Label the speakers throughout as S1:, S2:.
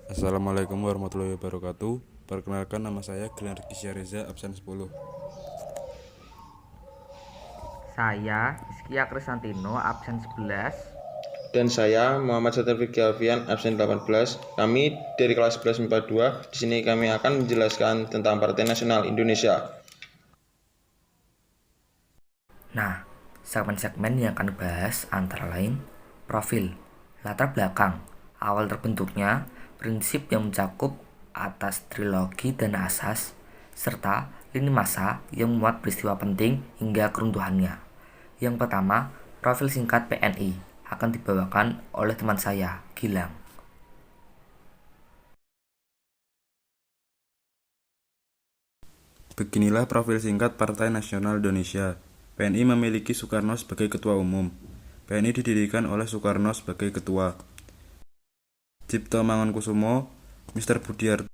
S1: Assalamualaikum warahmatullahi wabarakatuh. Perkenalkan, nama saya Glenn Rizky Reza, absen 10.
S2: Saya Hizkia Krisantino, absen 11.
S3: Dan saya Muhammad Satar Fikri Alfian, absen 18. Kami dari kelas 11 MIPA 2. Di sini kami akan menjelaskan tentang Partai Nasional Indonesia.
S2: Nah, segmen-segmen yang akan dibahas antara lain profil, latar belakang, awal terbentuknya, prinsip yang mencakup atas trilogi dan asas, serta lini masa yang memuat peristiwa penting hingga keruntuhannya. Yang pertama, profil singkat PNI akan dibawakan oleh teman saya, Gilang.
S1: Beginilah profil singkat Partai Nasional Indonesia. PNI memiliki Soekarno sebagai ketua umum. PNI didirikan oleh Soekarno sebagai ketua. Cipto Mangunkusumo, Mr. Budiarto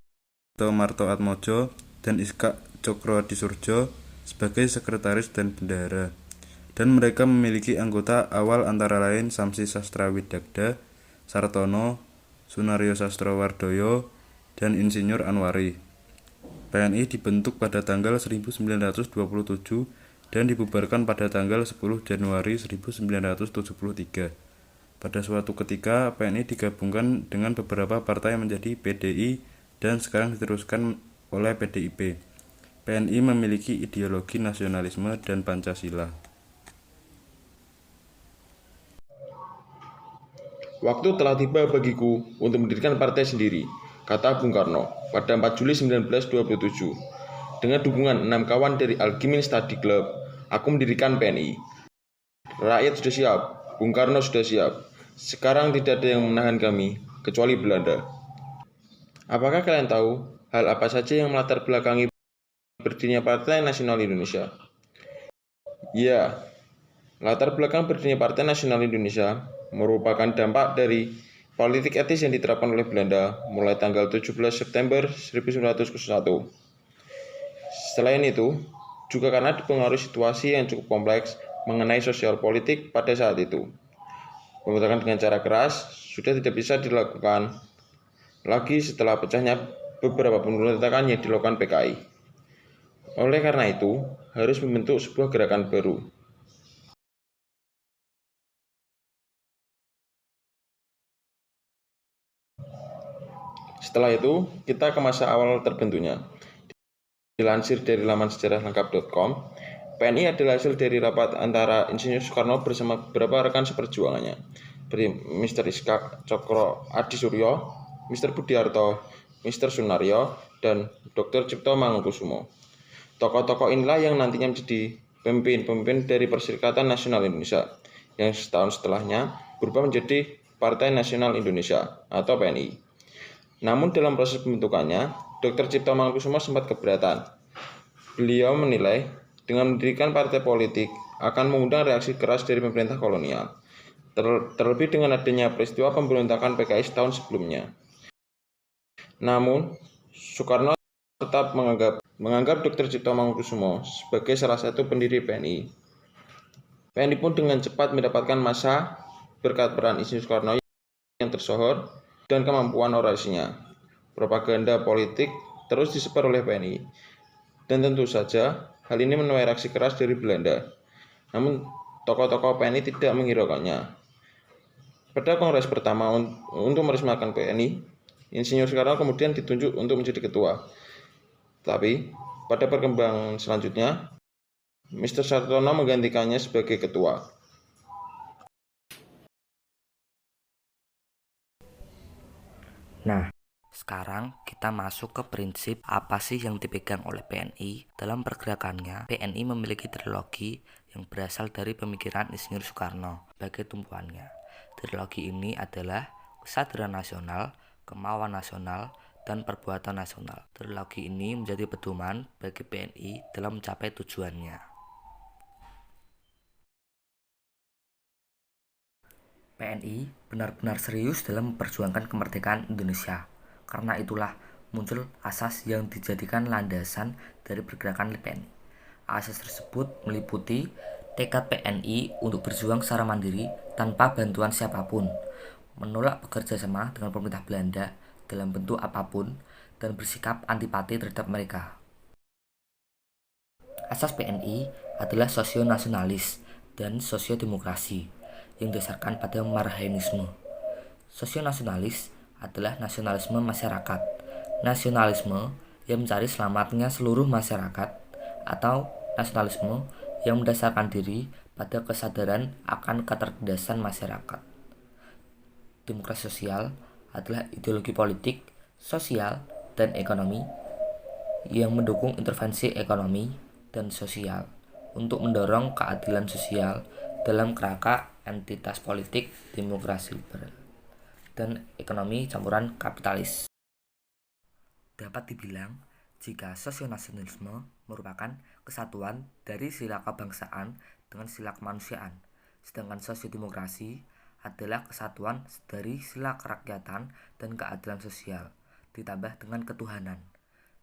S1: Martoatmojo, dan Iskak Cokro Disurjo sebagai sekretaris dan bendahara. Dan mereka memiliki anggota awal antara lain Samsi Sastrawidagda, Sartono, Sunario Sastrowardoyo, dan Insinyur Anwari. PNI dibentuk pada tanggal 1927 dan dibubarkan pada tanggal 10 Januari 1973. Pada suatu ketika, PNI digabungkan dengan beberapa partai menjadi PDI dan sekarang diteruskan oleh PDIP. PNI memiliki ideologi nasionalisme dan Pancasila.
S3: Waktu telah tiba bagiku untuk mendirikan partai sendiri, kata Bung Karno pada 4 Juli 1927. Dengan dukungan 6 kawan dari Al-Gimin Study Club, aku mendirikan PNI. Rakyat sudah siap, Bung Karno sudah siap. Sekarang tidak ada yang menahan kami, kecuali Belanda. Apakah kalian tahu hal apa saja yang melatar belakangi berdirinya Partai Nasional Indonesia? Ya, latar belakang berdirinya Partai Nasional Indonesia merupakan dampak dari politik etis yang diterapkan oleh Belanda mulai tanggal 17 September 1901. Selain itu, juga karena dipengaruhi situasi yang cukup kompleks mengenai sosial politik pada saat itu. Pemberontakan dengan cara keras sudah tidak bisa dilakukan lagi setelah pecahnya beberapa pemberontakan yang dilakukan PKI. Oleh karena itu, harus membentuk sebuah gerakan baru. Setelah itu, kita ke masa awal terbentuknya. Dilansir dari laman sejarah-lengkap.com, PNI adalah hasil dari rapat antara Insinyur Soekarno bersama beberapa rekan seperjuangannya, seperti Mr. Iskak Cokro Adisuryo, Mr. Budiarto, Mr. Sunario, dan Dr. Cipto Mangunkusumo. Tokoh-tokoh inilah yang nantinya menjadi pemimpin-pemimpin dari Perserikatan Nasional Indonesia, yang setahun setelahnya berubah menjadi Partai Nasional Indonesia atau PNI. Namun dalam proses pembentukannya, Dr. Cipto Mangunkusumo sempat keberatan. Beliau menilai dengan mendirikan partai politik akan mengundang reaksi keras dari pemerintah kolonial, terlebih dengan adanya peristiwa pemberontakan PKI setahun sebelumnya. Namun, Soekarno tetap menganggap Dr. Cipto Mangunkusumo sebagai salah satu pendiri PNI. PNI pun dengan cepat mendapatkan massa berkat peran Insinyur Soekarno yang tersohor dan kemampuan orasinya. Propaganda politik terus disebar oleh PNI. Dan tentu saja, hal ini menuai reaksi keras dari Belanda. Namun, tokoh-tokoh PNI tidak menghiraukannya. Pada kongres pertama untuk meresmikan PNI, Insinyur Soekarno kemudian ditunjuk untuk menjadi ketua. Tapi, pada perkembangan selanjutnya, Mr. Sartono menggantikannya sebagai ketua.
S2: Nah, sekarang kita masuk ke prinsip apa sih yang dipegang oleh PNI. Dalam pergerakannya, PNI memiliki trilogi yang berasal dari pemikiran Insinyur Soekarno sebagai tumpuannya. Trilogi ini adalah kesadaran nasional, kemauan nasional, dan perbuatan nasional. Trilogi ini menjadi pedoman bagi PNI dalam mencapai tujuannya. PNI benar-benar serius dalam memperjuangkan kemerdekaan Indonesia. Karena itulah muncul asas yang dijadikan landasan dari pergerakan PNI. Asas tersebut meliputi tekad PNI untuk berjuang secara mandiri tanpa bantuan siapapun, menolak bekerja sama dengan pemerintah Belanda, dalam bentuk apapun dan bersikap antipati terhadap mereka. Asas PNI adalah sosionasionalis dan sosiodemokrasi yang didasarkan pada marxisme. Sosionasionalis adalah nasionalisme masyarakat. Nasionalisme yang mencari selamatnya seluruh masyarakat, atau nasionalisme yang mendasarkan diri pada kesadaran akan ketertindasan masyarakat. Demokrasi sosial adalah ideologi politik, sosial, dan ekonomi yang mendukung intervensi ekonomi dan sosial untuk mendorong keadilan sosial dalam kerangka entitas politik demokrasi liberal dan ekonomi campuran kapitalis. Dapat dibilang jika sosionasionalisme merupakan kesatuan dari sila kebangsaan dengan sila kemanusiaan, sedangkan sosiodemokrasi adalah kesatuan dari sila kerakyatan dan keadilan sosial ditambah dengan ketuhanan.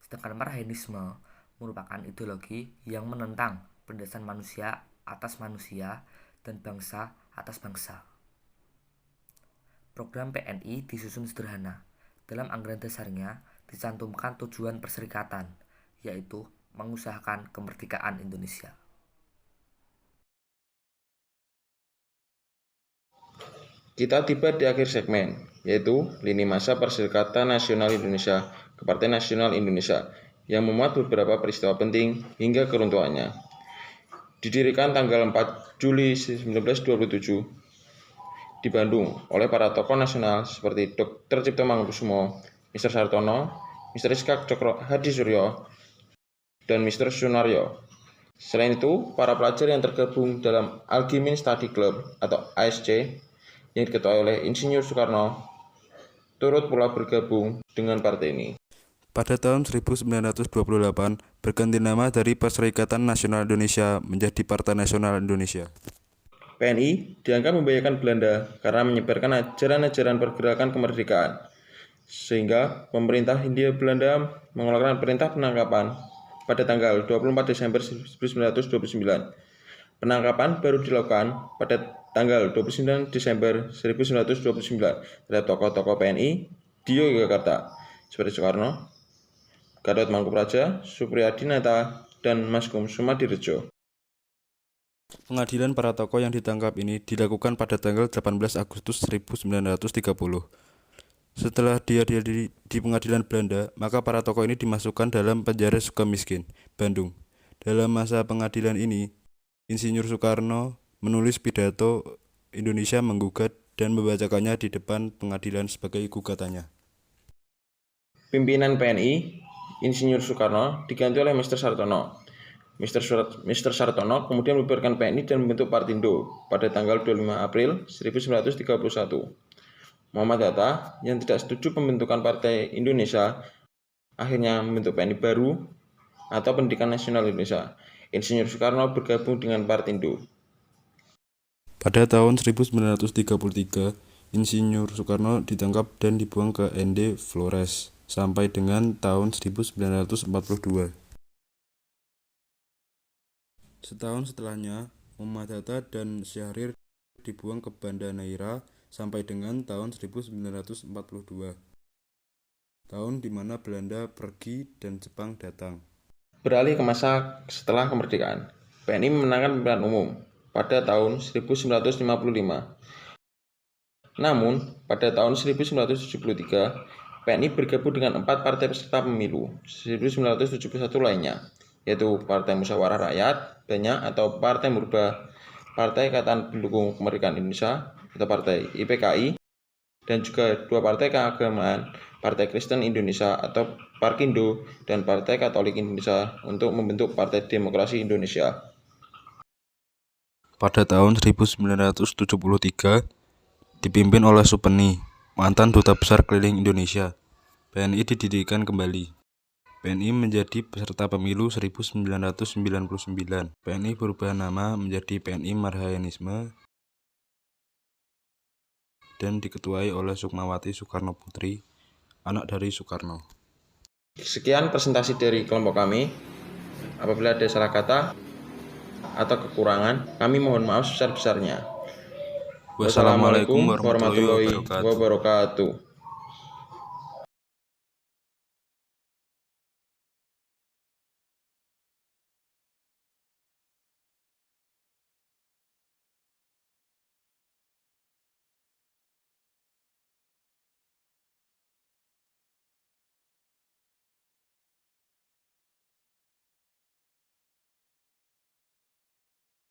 S2: Sedangkan marxisme merupakan ideologi yang menentang penindasan manusia atas manusia dan bangsa atas bangsa. Program PNI disusun sederhana. Dalam anggaran dasarnya dicantumkan tujuan perserikatan, yaitu mengusahakan kemerdekaan Indonesia.
S3: Kita tiba di akhir segmen, yaitu lini masa Perserikatan Nasional Indonesia ke Partai Nasional Indonesia, yang memuat beberapa peristiwa penting hingga keruntuhannya. Didirikan tanggal 4 Juli 1927 di Bandung oleh para tokoh nasional seperti Dr. Cipto Mangunkusumo, Mr. Sartono, Mr. Iskak Cokro Hadi Suryo, dan Mr. Sunaryo. Selain itu, para pelajar yang tergabung dalam Al-Gimin Study Club atau ASC yang diketuai oleh Insinyur Soekarno turut pula bergabung dengan partai ini.
S1: Pada tahun 1928, berganti nama dari Perserikatan Nasional Indonesia menjadi Partai Nasional Indonesia.
S3: PNI dianggap membahayakan Belanda karena menyebarkan ajaran-ajaran pergerakan kemerdekaan, sehingga pemerintah Hindia Belanda mengeluarkan perintah penangkapan pada tanggal 24 Desember 1929. Penangkapan baru dilakukan pada tanggal 29 Desember 1929 terhadap tokoh-tokoh PNI di Yogyakarta seperti Soekarno, Gatot Mangkupraja, Supriyadinata, dan Maskum Sumadirejo.
S1: Pengadilan para tokoh yang ditangkap ini dilakukan pada tanggal 18 Agustus 1930. Setelah dia di pengadilan Belanda, maka para tokoh ini dimasukkan dalam penjara Sukamiskin, Bandung. Dalam masa pengadilan ini, Insinyur Soekarno menulis pidato Indonesia menggugat dan membacakannya di depan pengadilan sebagai gugatannya.
S3: Pimpinan PNI, Insinyur Soekarno, diganti oleh Mr. Sartono. Mr. Sartono kemudian membubarkan PNI dan membentuk Partindo pada tanggal 25 April 1931. Muhammad Hatta yang tidak setuju pembentukan Partai Indonesia akhirnya membentuk PNI baru atau Pendidikan Nasional Indonesia. Insinyur Soekarno bergabung dengan Partindo.
S1: Pada tahun 1933, Insinyur Soekarno ditangkap dan dibuang ke ND Flores sampai dengan tahun 1942. Setahun setelahnya, Muhammad Hatta dan Syahrir dibuang ke Banda Neira sampai dengan tahun 1942. Tahun di mana Belanda pergi dan Jepang datang.
S3: Beralih ke masa setelah kemerdekaan, PNI memenangkan pemilihan umum pada tahun 1955. Namun, pada tahun 1973, PNI bergabung dengan 4 partai peserta pemilu 1971 lainnya, yaitu Partai Musyawarah Rakyat Banyak atau Partai Murba, Partai Ikatan Pendukung Kemerdekaan Indonesia atau Partai IPKI, dan juga 2 partai keagamaan, Partai Kristen Indonesia atau Parkindo dan Partai Katolik Indonesia untuk membentuk Partai Demokrasi Indonesia.
S1: Pada tahun 1973, dipimpin oleh Supeni, mantan Duta Besar Keliling Indonesia, PNI didirikan kembali. PNI menjadi peserta pemilu 1999. PNI berubah nama menjadi PNI Marxisme dan diketuai oleh Sukmawati Soekarno Putri, anak dari Soekarno.
S3: Sekian presentasi dari kelompok kami. Apabila ada salah kata atau kekurangan, kami mohon maaf sebesar-besarnya.
S1: Wassalamualaikum warahmatullahi wabarakatuh.
S3: wabarakatuh.